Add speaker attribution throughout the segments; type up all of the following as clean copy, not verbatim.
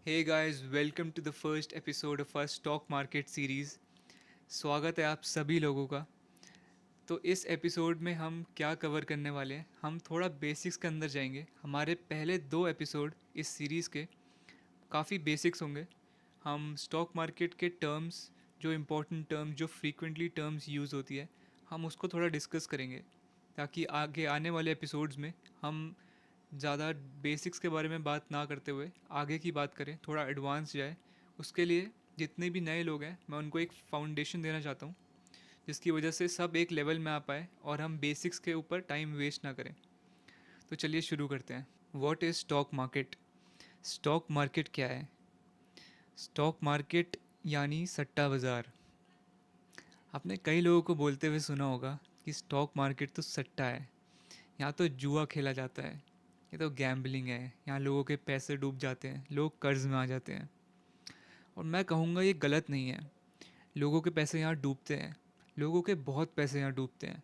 Speaker 1: Hey guys, welcome to the first episode of our stock market series. स्वागत है आप सभी लोगों का। तो इस एपिसोड में हम क्या कवर करने वाले हैं, हम थोड़ा बेसिक्स के अंदर जाएंगे। हमारे पहले दो एपिसोड इस सीरीज़ के काफ़ी बेसिक्स होंगे। हम स्टॉक मार्केट के टर्म्स, जो इम्पोर्टेंट टर्म्स, जो फ्रीक्वेंटली टर्म्स यूज़ होती है, हम उसको थोड़ा डिस्कस करेंगे, ताकि आगे आने वाले एपिसोड्स में हम ज़्यादा बेसिक्स के बारे में बात ना करते हुए आगे की बात करें, थोड़ा एडवांस जाए। उसके लिए जितने भी नए लोग हैं, मैं उनको एक फाउंडेशन देना चाहता हूँ, जिसकी वजह से सब एक लेवल में आ पाए और हम बेसिक्स के ऊपर टाइम वेस्ट ना करें। तो चलिए शुरू करते हैं। What is stock market? Stock market क्या है? स्टॉक मार्केट यानी सट्टा बाज़ार। आपने कई लोगों को बोलते हुए सुना होगा कि स्टॉक मार्केट तो सट्टा है, यहाँ तो जुआ खेला जाता है, ये तो गैम्बलिंग है, यहाँ लोगों के पैसे डूब जाते हैं, लोग कर्ज में आ जाते हैं। और मैं कहूँगा ये गलत नहीं है। लोगों के पैसे यहाँ डूबते हैं, लोगों के बहुत पैसे यहाँ डूबते हैं।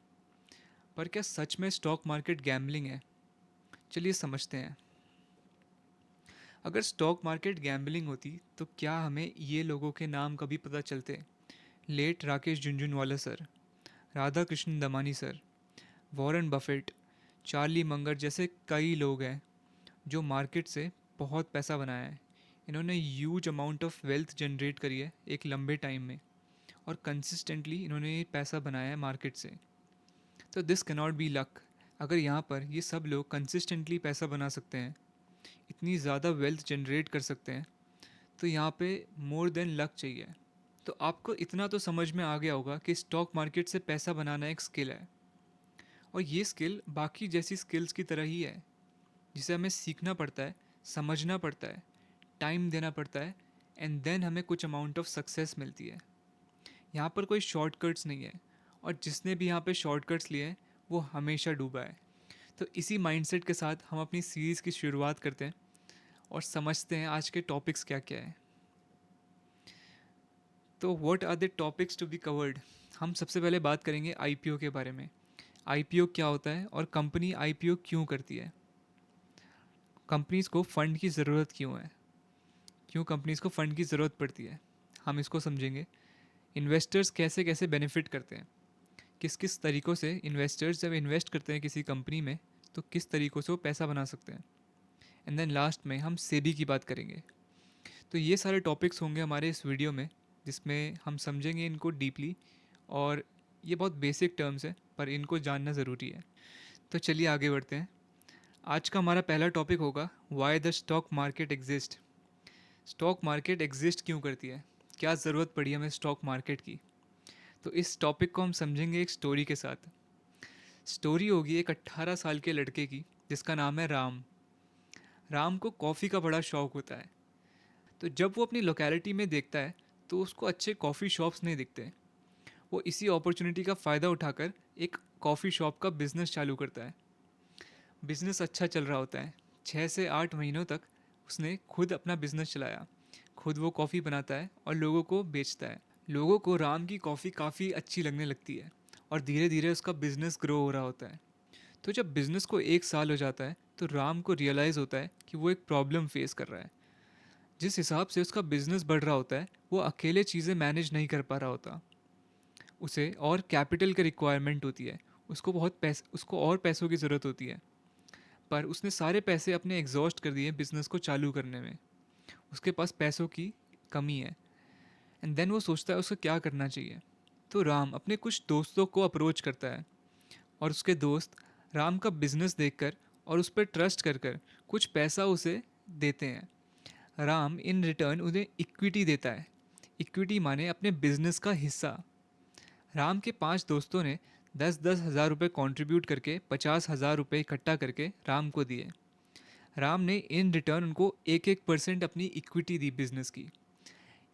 Speaker 1: पर क्या सच में स्टॉक मार्केट गैम्बलिंग है? चलिए समझते हैं। अगर स्टॉक मार्केट गैम्बलिंग होती तो क्या हमें ये लोगों के नाम कभी पता चलते? Let Rakesh Jhunjhunwala sir, Radha Krishna Damani sir, Warren Buffett, Charlie Munger जैसे कई लोग हैं जो मार्केट से बहुत पैसा बनाया है। इन्होंने huge amount of wealth generate करी है एक लंबे टाइम में, और कंसिस्टेंटली इन्होंने ये पैसा बनाया है मार्केट से। तो दिस कैनॉट बी लक। अगर यहाँ पर ये सब लोग कंसिस्टेंटली पैसा बना सकते हैं, इतनी ज़्यादा वेल्थ जनरेट कर सकते हैं, तो यहाँ पे मोर देन लक चाहिए। तो आपको इतना तो समझ में आ गया होगा कि स्टॉक मार्केट से पैसा बनाना एक स्किल है, और ये स्किल बाकी जैसी स्किल्स की तरह ही है, जिसे हमें सीखना पड़ता है, समझना पड़ता है, टाइम देना पड़ता है, एंड देन हमें कुछ अमाउंट ऑफ सक्सेस मिलती है। यहाँ पर कोई शॉर्टकट्स नहीं है, और जिसने भी यहाँ पे शॉर्टकट्स लिए हैं वो हमेशा डूबा है। तो इसी माइंडसेट के साथ हम अपनी सीरीज़ की शुरुआत करते हैं और समझते हैं आज के टॉपिक्स क्या क्या है। तो what are the topics to be covered? हम सबसे पहले बात करेंगे आईपीओ के बारे में। आईपीओ क्या होता है और कंपनी आईपीओ क्यों करती है? कंपनीज़ को फ़ंड की ज़रूरत क्यों है? क्यों कंपनीज़ को फ़ंड की ज़रूरत पड़ती है, हम इसको समझेंगे। इन्वेस्टर्स कैसे कैसे बेनिफिट करते हैं, किस किस तरीक़ों से इन्वेस्टर्स जब इन्वेस्ट करते हैं किसी कंपनी में, तो किस तरीक़ों से वो पैसा बना सकते हैं। एंड देन लास्ट में हम सेबी की बात करेंगे। तो ये सारे टॉपिक्स होंगे हमारे इस वीडियो में, जिसमें हम समझेंगे इनको डीपली। और ये बहुत बेसिक टर्म्स है, पर इनको जानना ज़रूरी है। तो चलिए आगे बढ़ते हैं। आज का हमारा पहला टॉपिक होगा why the stock market exist. Stock market exist क्यों करती है, क्या ज़रूरत पड़ी हमें स्टॉक मार्केट की? तो इस टॉपिक को हम समझेंगे एक स्टोरी के साथ। स्टोरी होगी एक 18 साल के लड़के की, जिसका नाम है राम। राम को कॉफ़ी का बड़ा शौक़ होता है। तो जब वो अपनी लोकेलिटी में देखता है, तो उसको अच्छे कॉफ़ी शॉप्स नहीं दिखते। वो इसी अपॉर्चुनिटी का फ़ायदा उठाकर एक कॉफ़ी शॉप का बिज़नेस चालू करता है। बिज़नेस अच्छा चल रहा होता है। 6 से 8 महीनों तक उसने खुद अपना बिज़नेस चलाया। खुद वो कॉफ़ी बनाता है और लोगों को बेचता है। लोगों को राम की कॉफ़ी काफ़ी अच्छी लगने लगती है, और धीरे धीरे उसका बिज़नेस ग्रो हो रहा होता है। तो जब बिज़नेस को 1 साल हो जाता है, तो राम को रियलाइज़ होता है कि वो एक प्रॉब्लम फेस कर रहा है। जिस हिसाब से उसका बिज़नेस बढ़ रहा होता है, वो अकेले चीज़ें मैनेज नहीं कर पा रहा होता। उसे और कैपिटल की रिक्वायरमेंट होती है, उसको और पैसों की ज़रूरत होती है। पर उसने सारे पैसे अपने एग्जॉस्ट कर दिए बिज़नेस को चालू करने में। उसके पास पैसों की कमी है। एंड देन वो सोचता है उसको क्या करना चाहिए। तो राम अपने कुछ दोस्तों को अप्रोच करता है, और उसके दोस्त राम का बिज़नेस देखकर और उस पर ट्रस्ट कर कर कुछ पैसा उसे देते हैं। राम इन रिटर्न उन्हें इक्विटी देता है। इक्विटी माने अपने बिजनेस का हिस्सा। राम के 5 दोस्तों ने 10-10 हज़ार रुपये कॉन्ट्रीब्यूट करके 50 हज़ार रुपये इकट्ठा करके राम को दिए। राम ने इन रिटर्न उनको 1-1% अपनी इक्विटी दी बिजनेस की,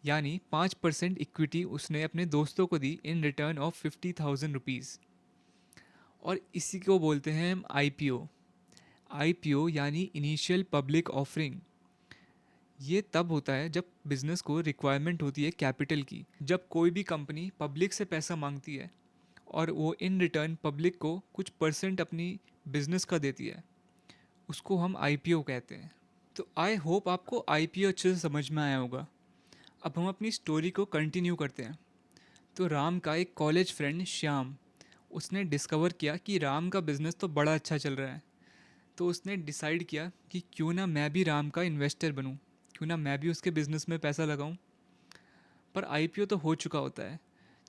Speaker 1: यानी 5% इक्विटी उसने अपने दोस्तों को दी इन रिटर्न ऑफ 50,000 रुपीज़। और इसी को बोलते हैं हम आईपीओ। आईपीओ यानी इनिशियल पब्लिक ऑफरिंग। ये तब होता है जब बिज़नेस को रिक्वायरमेंट होती है कैपिटल की। जब कोई भी कंपनी पब्लिक से पैसा मांगती है, और वो इन रिटर्न पब्लिक को कुछ परसेंट अपनी बिज़नेस का देती है, उसको हम आईपीओ कहते हैं। तो आई होप आपको आईपीओ अच्छे से समझ में आया होगा। अब हम अपनी स्टोरी को कंटिन्यू करते हैं। तो राम का एक कॉलेज फ्रेंड श्याम, उसने डिस्कवर किया कि राम का बिज़नेस तो बड़ा अच्छा चल रहा है। तो उसने डिसाइड किया कि क्यों ना मैं भी राम का इन्वेस्टर बनूं, क्यों ना मैं भी उसके बिज़नेस में पैसा लगाऊं। पर आईपीओ तो हो चुका होता है,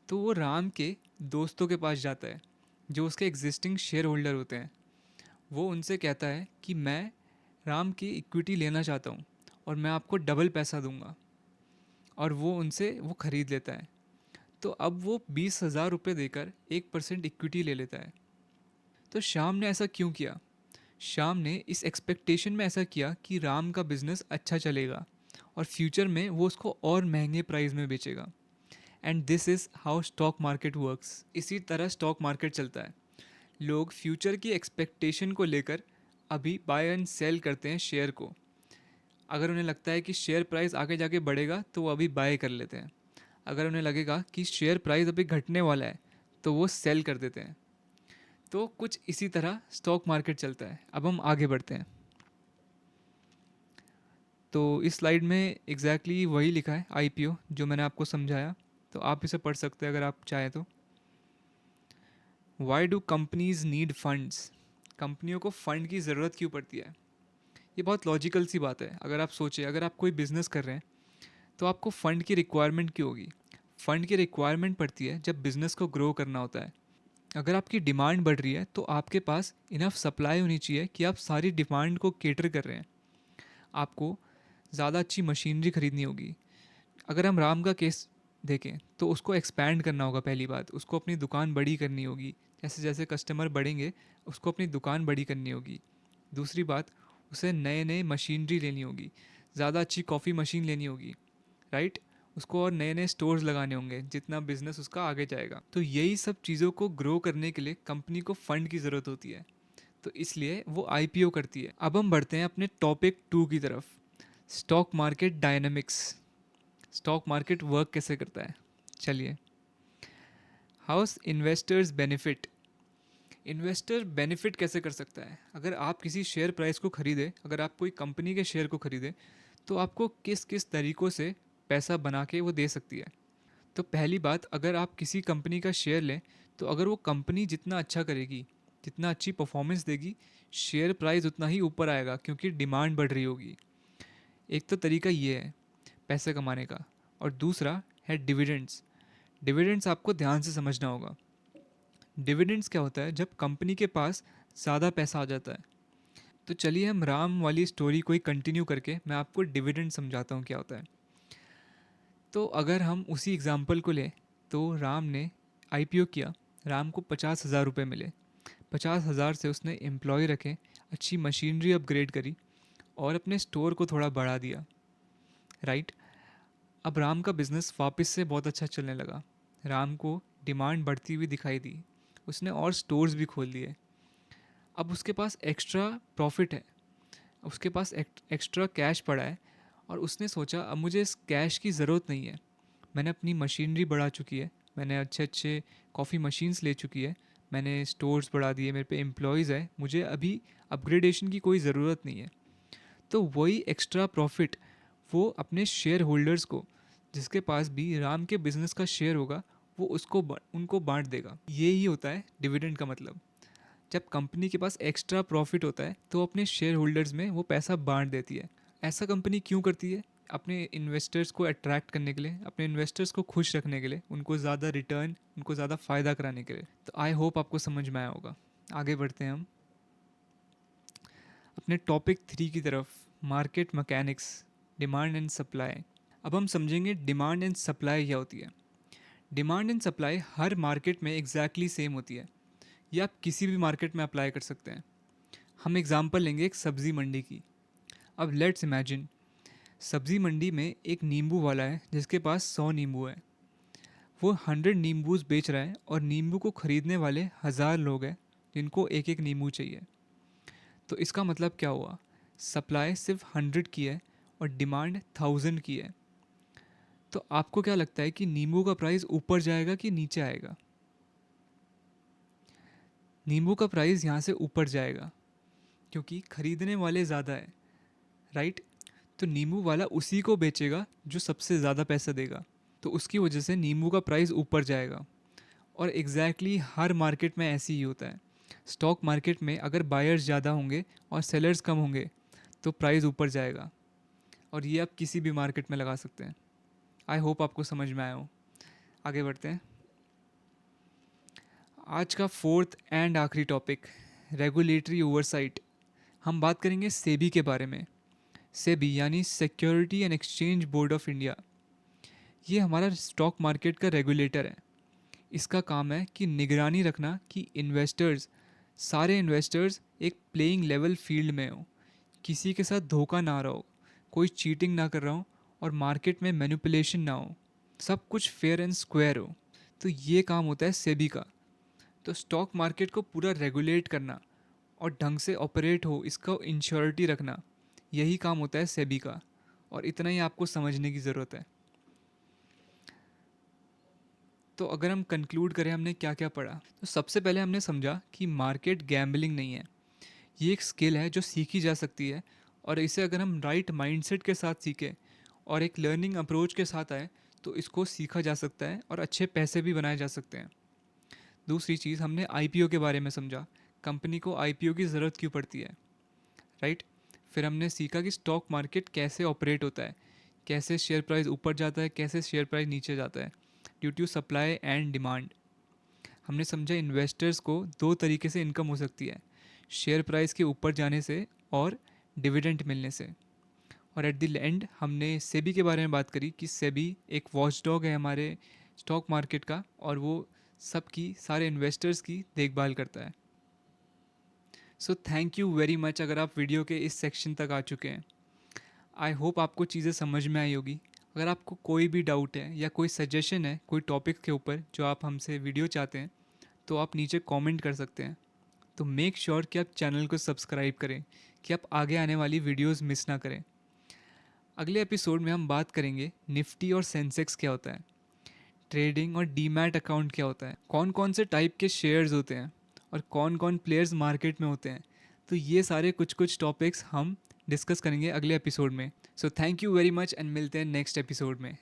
Speaker 1: तो वो राम के दोस्तों के पास जाता है जो उसके एग्जिस्टिंग शेयर होल्डर होते हैं। वो उनसे कहता है कि मैं राम की इक्विटी लेना चाहता हूँ और मैं आपको डबल पैसा दूंगा। और वो उनसे वो ख़रीद लेता है। तो अब वो 20,000 रुपये देकर 1% इक्विटी ले लेता है। तो श्याम ने ऐसा क्यों किया? श्याम ने इस एक्सपेक्टेशन में ऐसा किया कि राम का बिजनेस अच्छा चलेगा और फ्यूचर में वो उसको और महंगे प्राइस में बेचेगा। And this is how stock market works. इसी तरह स्टॉक मार्केट चलता है। लोग फ्यूचर की एक्सपेक्टेशन को लेकर अभी बाय एंड सेल करते हैं शेयर को। अगर उन्हें लगता है कि शेयर प्राइस आगे जाके बढ़ेगा तो वो अभी बाय कर लेते हैं। अगर उन्हें लगेगा कि शेयर प्राइस अभी घटने वाला है तो वो सेल कर देते हैं। तो कुछ इसी तरह स्टॉक मार्केट चलता है। अब हम आगे बढ़ते हैं। तो इस स्लाइड में एग्जैक्टली वही लिखा है आईपीओ जो मैंने आपको समझाया। तो आप इसे पढ़ सकते हैं अगर आप चाहें तो। Why do companies need funds? कंपनियों को फ़ंड की ज़रूरत क्यों पड़ती है? ये बहुत लॉजिकल सी बात है। अगर आप सोचें, अगर आप कोई बिज़नेस कर रहे हैं तो आपको फ़ंड की रिक्वायरमेंट क्यों होगी? फ़ंड की रिक्वायरमेंट पड़ती है जब बिज़नेस को ग्रो करना होता है। अगर आपकी डिमांड बढ़ रही है तो आपके पास इनफ सप्लाई होनी चाहिए कि आप सारी डिमांड को केटर कर रहे हैं। आपको ज़्यादा अच्छी मशीनरी खरीदनी होगी। अगर हम राम का केस देखें तो उसको एक्सपैंड करना होगा। पहली बात, उसको अपनी दुकान बड़ी करनी होगी। जैसे जैसे कस्टमर बढ़ेंगे उसको अपनी दुकान बड़ी करनी होगी। दूसरी बात, उसे नए नए मशीनरी लेनी होगी, ज़्यादा अच्छी कॉफ़ी मशीन लेनी होगी, राइट। उसको और नए नए स्टोर्स लगाने होंगे जितना बिजनेस उसका आगे जाएगा। तो यही सब चीज़ों को ग्रो करने के लिए कंपनी को फंड की ज़रूरत होती है। तो इसलिए वो आईपीओ करती है। अब हम बढ़ते हैं अपने टॉपिक 2 की तरफ, stock market dynamics. Stock market work कैसे करता है, चलिए। House investors benefit. Investor benefit कैसे कर सकता है? अगर आप किसी शेयर प्राइस को खरीदें, अगर आप कोई कंपनी के शेयर को खरीदें तो आपको किस किस तरीक़ों से पैसा बना के वो दे सकती है। तो पहली बात, अगर आप किसी कंपनी का शेयर लें तो अगर वो कंपनी जितना अच्छा करेगी, जितना अच्छी परफॉर्मेंस देगी, शेयर प्राइस उतना ही ऊपर आएगा क्योंकि डिमांड बढ़ रही होगी। एक तो तरीका ये है पैसे कमाने का। और दूसरा है डिविडेंड्स। डिविडेंड्स आपको ध्यान से समझना होगा। डिविडेंड्स क्या होता है? जब कंपनी के पास ज़्यादा पैसा आ जाता है। तो चलिए हम राम वाली स्टोरी को ही कंटिन्यू करके मैं आपको डिविडेंड समझाता हूँ क्या होता है। तो अगर हम उसी एग्ज़ाम्पल को लें तो राम ने आईपीओ किया, राम को 50,000 रुपये मिले। 50,000 से उसने एम्प्लॉय रखे, अच्छी मशीनरी अपग्रेड करी और अपने स्टोर को थोड़ा बढ़ा दिया, राइट। अब राम का बिज़नेस वापस से बहुत अच्छा चलने लगा। राम को डिमांड बढ़ती हुई दिखाई दी। उसने और स्टोर्स भी खोल दिए। अब उसके पास एक्स्ट्रा प्रॉफिट है, उसके पास एक्स्ट्रा कैश पड़ा है। और उसने सोचा अब मुझे इस कैश की ज़रूरत नहीं है। मैंने अपनी मशीनरी बढ़ा चुकी है, मैंने अच्छे अच्छे कॉफ़ी मशीन्स ले चुकी है, मैंने स्टोर्स बढ़ा दिए, मेरे पे एम्प्लॉयज़ है, मुझे अभी अपग्रेडेशन की कोई ज़रूरत नहीं है। तो वही एक्स्ट्रा प्रॉफिट वो अपने शेयर होल्डर्स को, जिसके पास भी राम के बिज़नेस का शेयर होगा, वो उनको बांट देगा। ये ही होता है डिविडेंड का मतलब। जब कंपनी के पास एक्स्ट्रा प्रॉफिट होता है तो अपने शेयर होल्डर्स में वो पैसा बांट देती है। ऐसा कंपनी क्यों करती है? अपने इन्वेस्टर्स को अट्रैक्ट करने के लिए, अपने इन्वेस्टर्स को खुश रखने के लिए, उनको ज़्यादा रिटर्न, उनको ज़्यादा फ़ायदा कराने के लिए। तो आई होप आपको समझ में आया होगा। आगे बढ़ते हैं हम अपने टॉपिक 3 की तरफ, market mechanics, demand and supply. अब हम समझेंगे डिमांड एंड सप्लाई क्या होती है। Demand and supply her market में एग्जैक्टली सेम होती है। ये आप किसी भी मार्केट में अप्लाई कर सकते हैं। हम एग्जांपल लेंगे एक सब्ज़ी मंडी की। अब लेट्स इमेजिन सब्ज़ी मंडी में एक नींबू वाला है जिसके पास 100 नींबू है। वो 100 नींबूज बेच रहा है और नींबू को ख़रीदने वाले 1000 लोग हैं जिनको एक एक नींबू चाहिए। तो इसका मतलब क्या हुआ? सप्लाई सिर्फ 100 की है और डिमांड 1000 की है। तो आपको क्या लगता है कि नींबू का प्राइस ऊपर जाएगा कि नीचे आएगा? नींबू का प्राइस यहाँ से ऊपर जाएगा क्योंकि ख़रीदने वाले ज़्यादा है, राइट? तो नींबू वाला उसी को बेचेगा जो सबसे ज़्यादा पैसा देगा, तो उसकी वजह से नींबू का प्राइस ऊपर जाएगा। और एग्जैक्टली हर मार्केट में ऐसे ही होता है। स्टॉक मार्केट में अगर बायर्स ज़्यादा होंगे और सेलर्स कम होंगे तो प्राइस ऊपर जाएगा। और ये आप किसी भी मार्केट में लगा सकते हैं। आई होप आपको समझ में आया हो। आगे बढ़ते हैं। आज का फोर्थ एंड आखिरी टॉपिक, रेगुलेटरी ओवरसाइट। हम बात करेंगे सेबी के बारे में। सेबी यानी security and exchange board of India. ये हमारा स्टॉक मार्केट का रेगुलेटर है। इसका काम है कि निगरानी रखना कि सारे इन्वेस्टर्स एक प्लेइंग लेवल फील्ड में हो, किसी के साथ धोखा ना रहा हो, कोई चीटिंग ना कर रहा हो और मार्केट में मैनिपुलेशन ना हो, सब कुछ फेयर एंड स्क्वायर हो। तो ये काम होता है सेबी का। तो स्टॉक मार्केट को पूरा रेगुलेट करना और ढंग से ऑपरेट हो, इसका इंश्योरिटी रखना, यही काम होता है सेबी का। और इतना ही आपको समझने की ज़रूरत है। तो अगर हम कंक्लूड करें हमने क्या क्या पढ़ा, तो सबसे पहले हमने समझा कि मार्केट गैम्बलिंग नहीं है, ये एक स्किल है जो सीखी जा सकती है। और इसे अगर हम राइट माइंडसेट के साथ सीखें और एक लर्निंग अप्रोच के साथ आए तो इसको सीखा जा सकता है और अच्छे पैसे भी बनाए जा सकते हैं। दूसरी चीज़, हमने आईपीओ के बारे में समझा, कंपनी को आईपीओ की ज़रूरत क्यों पड़ती है, राइट? फिर हमने सीखा कि स्टॉक मार्केट कैसे ऑपरेट होता है, कैसे शेयर प्राइस ऊपर जाता है, कैसे शेयर प्राइस नीचे जाता है, due to supply and demand. हमने समझा इन्वेस्टर्स को दो तरीके से इनकम हो सकती है, शेयर प्राइस के ऊपर जाने से और डिविडेंड मिलने से। और एट द एंड हमने सेबी के बारे में बात करी कि सेबी एक वॉचडॉग है हमारे स्टॉक मार्केट का, और वो सबकी, सारे इन्वेस्टर्स की देखभाल करता है। So thank you very much अगर आप वीडियो के इस सेक्शन तक आ चुके हैं। आई होप आपको चीज़ें समझ में आई होगी। अगर आपको कोई भी डाउट है या कोई सजेशन है कोई टॉपिक के ऊपर जो आप हमसे वीडियो चाहते हैं, तो आप नीचे कमेंट कर सकते हैं। तो मेक श्योर कि आप चैनल को सब्सक्राइब करें कि आप आगे आने वाली वीडियोस मिस ना करें। अगले एपिसोड में हम बात करेंगे निफ्टी और सेंसेक्स क्या होता है, ट्रेडिंग और डीमैट अकाउंट क्या होता है, कौन कौन से टाइप के शेयर्स होते हैं और कौन कौन प्लेयर्स मार्केट में होते हैं। तो ये सारे कुछ कुछ टॉपिक्स हम डिस्कस करेंगे अगले एपिसोड में। So thank you very much and मिलते हैं नेक्स्ट एपिसोड में।